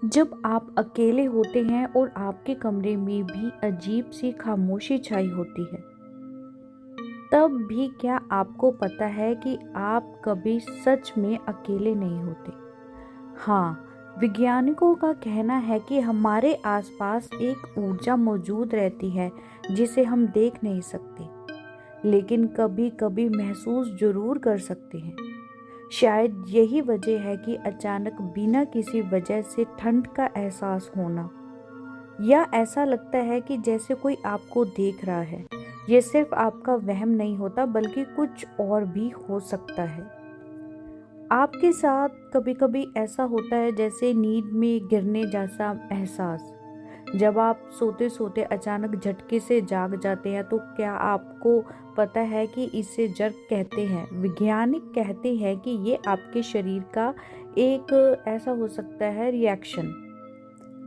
जब आप अकेले होते हैं और आपके कमरे में भी अजीब सी खामोशी छाई होती है, तब भी क्या आपको पता है कि आप कभी सच में अकेले नहीं होते? हाँ, वैज्ञानिकों का कहना है कि हमारे आसपास एक ऊर्जा मौजूद रहती है जिसे हम देख नहीं सकते, लेकिन कभी कभी महसूस जरूर कर सकते हैं। शायद यही वजह है कि अचानक बिना किसी वजह से ठंड का एहसास होना, या ऐसा लगता है कि जैसे कोई आपको देख रहा है। ये सिर्फ आपका वहम नहीं होता, बल्कि कुछ और भी हो सकता है। आपके साथ कभी कभी ऐसा होता है जैसे नींद में गिरने जैसा एहसास। जब आप सोते सोते अचानक झटके से जाग जाते हैं, तो क्या आपको पता है कि इसे जर्क कहते हैं? वैज्ञानिक कहते हैं कि ये आपके शरीर का एक ऐसा हो सकता है रिएक्शन,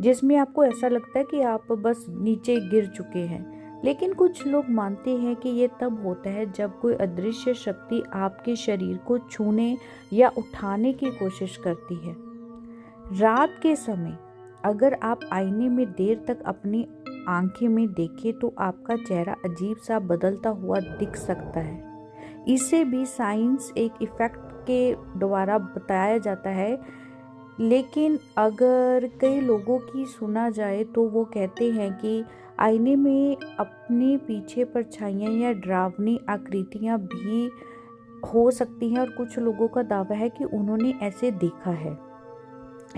जिसमें आपको ऐसा लगता है कि आप बस नीचे गिर चुके हैं। लेकिन कुछ लोग मानते हैं कि ये तब होता है जब कोई अदृश्य शक्ति आपके शरीर को छूने या उठाने की कोशिश करती है। रात के समय अगर आप आईने में देर तक अपनी आंखें में देखें, तो आपका चेहरा अजीब सा बदलता हुआ दिख सकता है। इसे भी साइंस एक इफेक्ट के द्वारा बताया जाता है। लेकिन अगर कई लोगों की सुना जाए, तो वो कहते हैं कि आईने में अपने पीछे परछाइयां या डरावनी आकृतियां भी हो सकती हैं, और कुछ लोगों का दावा है कि उन्होंने ऐसे देखा है।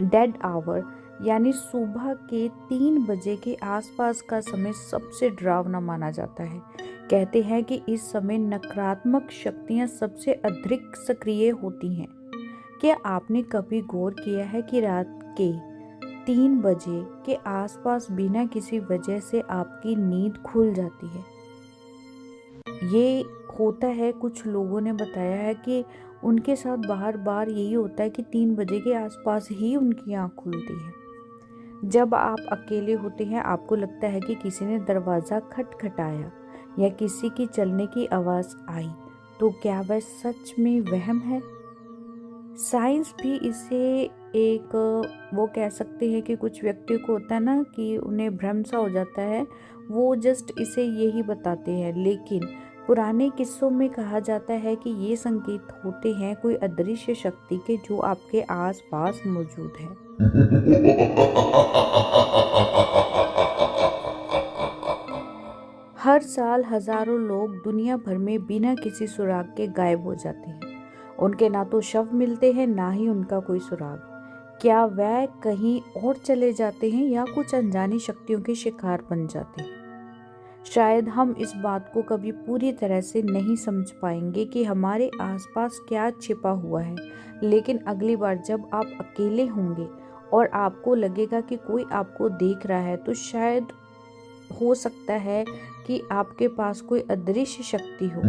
डेड आवर यानी सुबह के 3 बजे के आसपास का समय सबसे डरावना माना जाता है। कहते हैं कि इस समय नकारात्मक शक्तियां सबसे अधिक सक्रिय होती हैं। क्या आपने कभी गौर किया है कि रात के 3 बजे के आसपास बिना किसी वजह से आपकी नींद खुल जाती है? ये होता है, कुछ लोगों ने बताया है कि उनके साथ बार बार यही होता है कि 3 बजे के आसपास ही उनकी आँख खुलती है। जब आप अकेले होते हैं, आपको लगता है कि किसी ने दरवाज़ा खटखटाया या किसी की चलने की आवाज़ आई, तो क्या वह सच में वहम है? साइंस भी इसे एक वो कह सकते हैं कि कुछ व्यक्ति को होता है ना कि उन्हें भ्रम सा हो जाता है, वो जस्ट इसे यही बताते हैं। लेकिन पुराने किस्सों में कहा जाता है कि ये संकेत होते हैं कोई अदृश्य शक्ति के जो आपके आसपास मौजूद है। हर साल हजारों लोग दुनिया भर में बिना किसी सुराग के गायब हो जाते हैं। उनके ना तो शव मिलते हैं, ना ही उनका कोई सुराग। क्या वह कहीं और चले जाते हैं या कुछ अनजानी शक्तियों के शिकार बन जाते हैं? शायद हम इस बात को कभी पूरी तरह से नहीं समझ पाएंगे कि हमारे आसपास क्या छिपा हुआ है। लेकिन अगली बार जब आप अकेले होंगे और आपको लगेगा कि कोई आपको देख रहा है, तो शायद हो सकता है कि आपके पास कोई अदृश्य शक्ति हो।